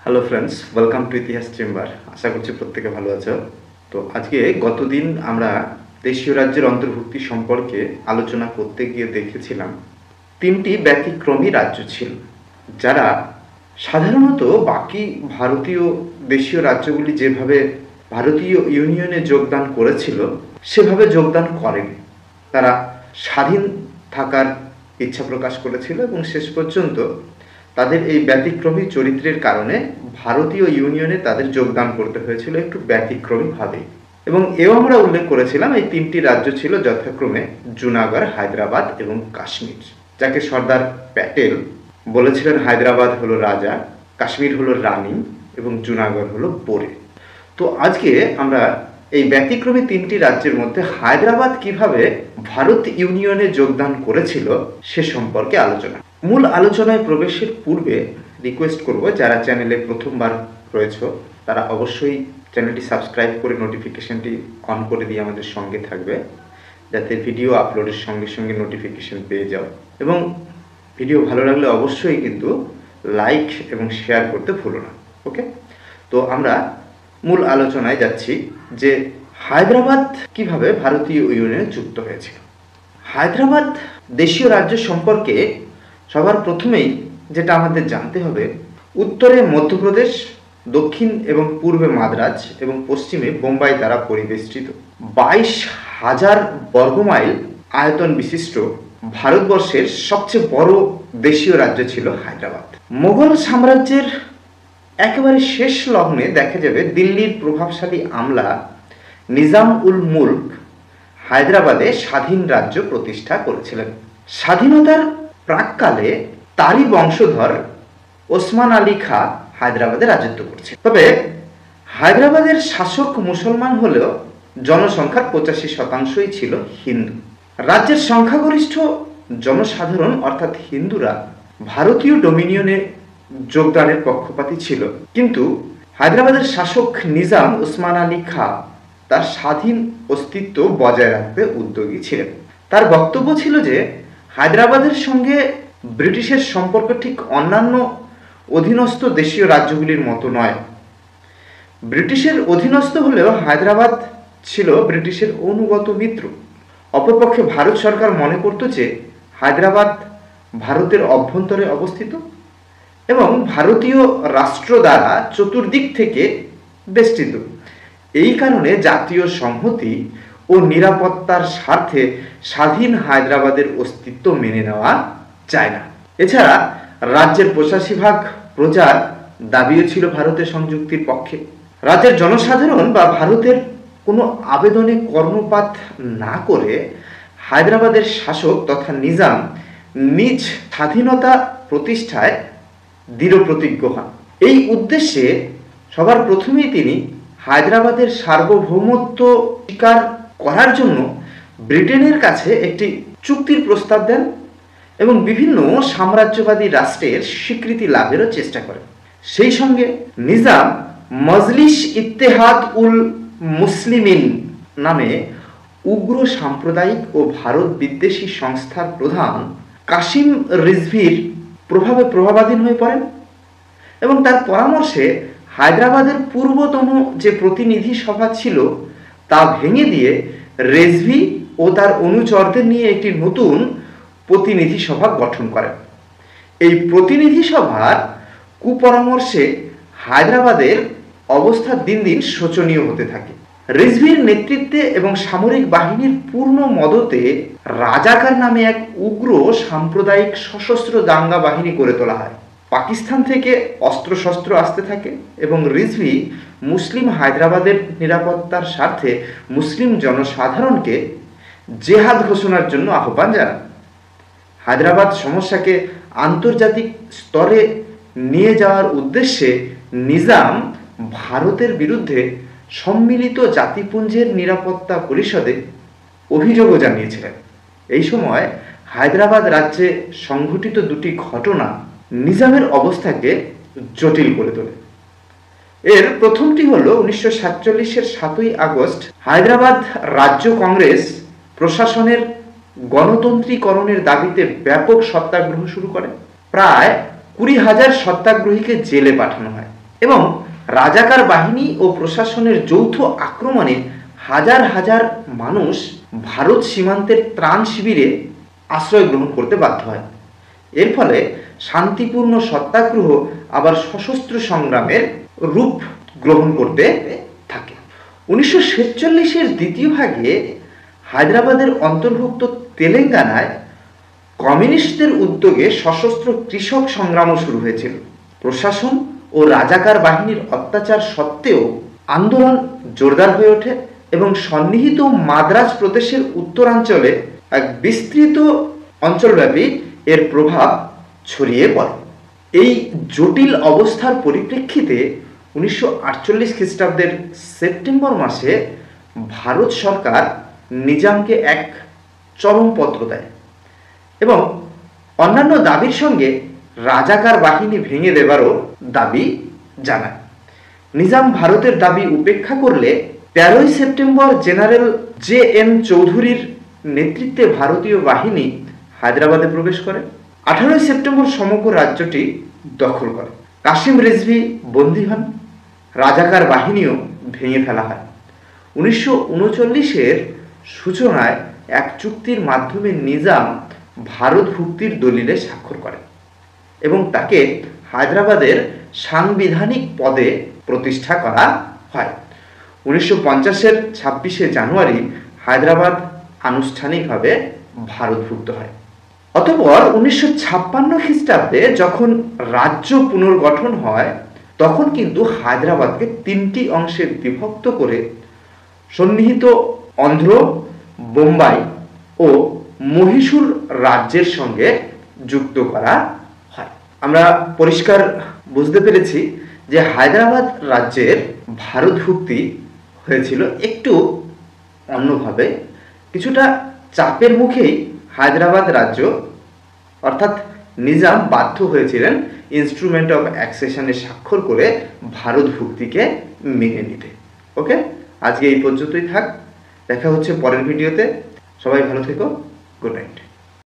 Hello friends, welcome to ইতিহাস chamber. আশা করছি প্রত্যেকে ভালো আছো। তো আজকে গতদিন আমরা দেশীয় রাজ্যের অন্তর্ভুক্তি সম্পর্কে আলোচনা করতে গিয়ে দেখেছিলাম তিনটি ব্যতিক্রমী রাজ্য ছিল, যারা সাধারণত বাকি ভারতীয় দেশীয় রাজ্যগুলি যেভাবে ভারতীয় ইউনিয়নে যোগদান করেছিল সেভাবে যোগদান করেনি। তারা স্বাধীন থাকার ইচ্ছা প্রকাশ করেছিল এবং শেষ পর্যন্ত তাদের এই ব্যতিক্রমী চরিত্রের কারণে ভারতীয় ইউনিয়নে তাদের যোগদান করতে হয়েছিল একটু ব্যতিক্রমীভাবে। এবং এও আমরা উল্লেখ করেছিলাম এই তিনটি রাজ্য ছিল যথাক্রমে জুনাগড়, হায়দ্রাবাদ এবং কাশ্মীর, যাকে সর্দার প্যাটেল বলেছিলেন হায়দ্রাবাদ হলো রাজা, কাশ্মীর হলো রানী এবং জুনাগড় হলো বোরে। তো আজকে আমরা এই ব্যতিক্রমী তিনটি রাজ্যের মধ্যে হায়দ্রাবাদ কিভাবে ভারত ইউনিয়নে যোগদান করেছিল সে সম্পর্কে আলোচনা। মূল আলোচনায় প্রবেশের পূর্বে রিকোয়েস্ট করব, যারা চ্যানেলে প্রথমবার রয়েছে তারা অবশ্যই চ্যানেলটি সাবস্ক্রাইব করে নোটিফিকেশনটি অন করে দিয়ে আমাদের সঙ্গে থাকবে, যাতে ভিডিও আপলোডের সঙ্গে সঙ্গে নোটিফিকেশন পেয়ে যাও। এবং ভিডিও ভালো লাগলে অবশ্যই কিন্তু লাইক এবং শেয়ার করতে ভুলো না। ওকে, তো আমরা মূল আলোচনায় যাচ্ছি যে হায়দ্রাবাদ কিভাবে ভারতীয় ইউনিয়নে যুক্ত হয়েছিল। হায়দ্রাবাদ দেশীয় রাজ্য সম্পর্কে সবার প্রথমেই যেটা আমাদের জানতে হবে, উত্তরে মধ্যপ্রদেশ, দক্ষিণ এবং পূর্বে মাদ্রাজ এবং পশ্চিমে বোম্বাই দ্বারা পরিবেষ্টিত 22,000 বর্গমাইল আয়তন বিশিষ্ট ভারতবর্ষের সবচেয়ে বড় দেশীয় রাজ্য ছিল হায়দ্রাবাদ। মোগল সাম্রাজ্যের একেবারে শেষ লগ্নে দেখা যাবে দিল্লির প্রভাবশালী আমলা নিজাম উল মুলক হায়দ্রাবাদে স্বাধীন রাজ্য প্রতিষ্ঠা করেছিলেন। স্বাধীনতার প্রাককালে তারই বংশধর ওসমান আলী খা হায়দ্রাবাদে রাজত্ব করছে। তবে হায়দ্রাবাদের শাসক মুসলমান হলেও জনসংখ্যার 85% ছিল হিন্দু। রাজ্যের সংখ্যাগরিষ্ঠ জনসাধারণ অর্থাৎ হিন্দুরা ভারতীয় ডোমিনিয়নে যোগদানের পক্ষপাতী ছিল, কিন্তু হায়দ্রাবাদের শাসক নিজাম ওসমান আলী খা তার স্বাধীন অস্তিত্ব বজায় রাখতে উদ্যোগী ছিলেন। তার বক্তব্য ছিল যে হায়দ্রাবাদের সঙ্গে ব্রিটিশের সম্পর্ক ঠিক অন্যান্য অধীনস্থ দেশীয় রাজ্যগুলির মতো নয়। ব্রিটিশের অধীনস্থ হলেও হায়দ্রাবাদ ছিল ব্রিটিশের অনুগত মিত্র। অপরপক্ষে ভারত সরকার মনে করত যে হায়দ্রাবাদ ভারতের অভ্যন্তরে অবস্থিত এবং ভারতীয় রাষ্ট্র দ্বারা চতুর্দিক থেকে বেষ্টিত। এই কারণে জাতীয় সংহতি ও নিরাপত্তার স্বার্থে স্বাধীন হায়দ্রাবাদের অস্তিত্ব মেনে নেওয়া যায় না। এছাড়া রাজ্যের 85% প্রজার দাবিও ছিল ভারতের সংযুক্তির পক্ষে। রাজ্যের জনসাধারণ বা ভারতের কোনো আবেদনে কর্ণপাত না করে হায়দ্রাবাদের শাসক তথা নিজাম নিজ স্বাধীনতা প্রতিষ্ঠায় দৃঢ় প্রতিজ্ঞ হন। এই উদ্দেশ্যে সবার প্রথমেই তিনি হায়দ্রাবাদের সার্বভৌমত্ব স্বীকার করার জন্য ব্রিটেনের কাছে একটি চুক্তির প্রস্তাব দেন এবং বিভিন্ন সাম্রাজ্যবাদী রাষ্ট্রের স্বীকৃতি লাভেরও চেষ্টা করেন। সেই সঙ্গে নিজাম মজলিস ইত্তেহাদ উল মুসলিমিন নামে উগ্র সাম্প্রদায়িক ও ভারত বিদ্বেষী সংস্থার প্রধান কাসিম রিজভির প্রভাবে প্রভাবাধীন হয়ে পড়েন এবং তার পরামর্শে হায়দ্রাবাদের পূর্বতন যে প্রতিনিধি সভা ছিল তা ভেঙে দিয়ে রেজভি ও তার অনুচরদের নিয়ে একটি নতুন প্রতিনিধি সভা গঠন করেন। এই প্রতিনিধি সভার কুপরামর্শে হায়দ্রাবাদের অবস্থা দিন দিন শোচনীয় হতে থাকে। রিজভির নেতৃত্বে এবং সামরিক বাহিনীর পূর্ণ মদতে রাজাকার নামে এক উগ্র সাম্প্রদায়িক সশস্ত্র দাঙ্গা বাহিনী গড়ে তোলা হয়। পাকিস্তান থেকে অস্ত্রশস্ত্র আসতে থাকে এবং রিজভি মুসলিম হায়দ্রাবাদের নিরাপত্তার স্বার্থে মুসলিম জনসাধারণকে জেহাদ ঘোষণার জন্য আহ্বান জানান। হায়দ্রাবাদ সমস্যাকে আন্তর্জাতিক স্তরে নিয়ে যাওয়ার উদ্দেশ্যে নিজাম ভারতের বিরুদ্ধে সম্মিলিত জাতিপুঞ্জের নিরাপত্তা পরিষদে অভিযোগও জানিয়েছিলেন। এই সময় হায়দ্রাবাদ রাজ্যে সংঘটিত দুটি ঘটনা নিজামের অবস্থাকে জটিল করে তোলে। এর প্রথমটি হলো 1947-এর 7ই আগস্ট হায়দ্রাবাদ রাজ্য কংগ্রেস প্রশাসনের গণতন্ত্রীকরণের দাবিতে ব্যাপক সত্যাগ্রহ শুরু করে। প্রায় 20,000 সত্যাগ্রহীকে জেলে পাঠানো হয় এবং রাজাকার বাহিনী ও প্রশাসনের যৌথ আক্রমণে হাজার হাজার মানুষ ভারত সীমান্তের ত্রাণ শিবিরে আশ্রয় গ্রহণ করতে বাধ্য হয়। এর ফলে শান্তিপূর্ণ সত্যাগ্রহ আবার সশস্ত্র সংগ্রামের রূপ গ্রহণ করতে থাকে। 1947-এর দ্বিতীয় ভাগে হায়দ্রাবাদের অন্তর্ভুক্ত তেলেঙ্গানায় কমিউনিস্টদের উদ্যোগে সশস্ত্র কৃষক সংগ্রামও শুরু হয়েছিল। প্রশাসন ও রাজাকার বাহিনীর অত্যাচার সত্ত্বেও আন্দোলন জোরদার হয়ে ওঠে এবং সন্নিহিত মাদ্রাজ প্রদেশের উত্তরাঞ্চলে এক বিস্তৃত অঞ্চলব্যাপী এর প্রভাব ছড়িয়ে পড়ে। এই জটিল অবস্থার পরিপ্রেক্ষিতে 1948 খ্রিস্টাব্দের সেপ্টেম্বর মাসে ভারত সরকার নিজামকে এক চরমপত্র দেয় এবং অন্যান্য দাবির সঙ্গে রাজাকার বাহিনী ভেঙে দেবারও দাবি জানায়। নিজাম ভারতের দাবি উপেক্ষা করলে 13 সেপ্টেম্বর জেনারেল JN চৌধুরীর নেতৃত্বে ভারতীয় বাহিনী হায়দ্রাবাদে প্রবেশ করে। 18 সেপ্টেম্বর সমগ্র রাজ্যটি দখল করে। কাসিম রিজভী বন্দী হন, রাজাকার বাহিনীও ভেঙে ফেলা হয়। 1939-এর সূচনায় এক চুক্তির মাধ্যমে নিজাম ভারত ভুক্তির দলিলে স্বাক্ষর করেন এবং তাকে হায়দ্রাবাদের সাংবিধানিক পদে প্রতিষ্ঠা করা হয়। 1950-এর 26শে জানুয়ারি হায়দ্রাবাদ আনুষ্ঠানিকভাবে ভারতভুক্ত হয়। অতঃপর 1956 খ্রিস্টাব্দে যখন রাজ্য পুনর্গঠন হয় তখন কিন্তু হায়দ্রাবাদকে 3টি অংশে বিভক্ত করে সন্নিহিত অন্ধ্র, বোম্বাই ও মহীশূর রাজ্যের সঙ্গে যুক্ত করা হয়। আমরা পরিষ্কার বুঝতে পেরেছি যে হায়দ্রাবাদ রাজ্যের ভারতভুক্তি হয়েছিল একটু অন্যভাবে, কিছুটা চাপের মুখেই হায়দ্রাবাদ রাজ্য অর্থাৎ নিজাম বাধ্য হয়েছিলেন ইনস্ট্রুমেন্ট অফ অ্যাক্সেশনে স্বাক্ষর করে ভারতভুক্তিকে মেনে নিতে। ওকে, আজকে এই পর্যন্তই থাক, দেখা হচ্ছে পরের ভিডিওতে। সবাই ভালো থেকো, গুড নাইট।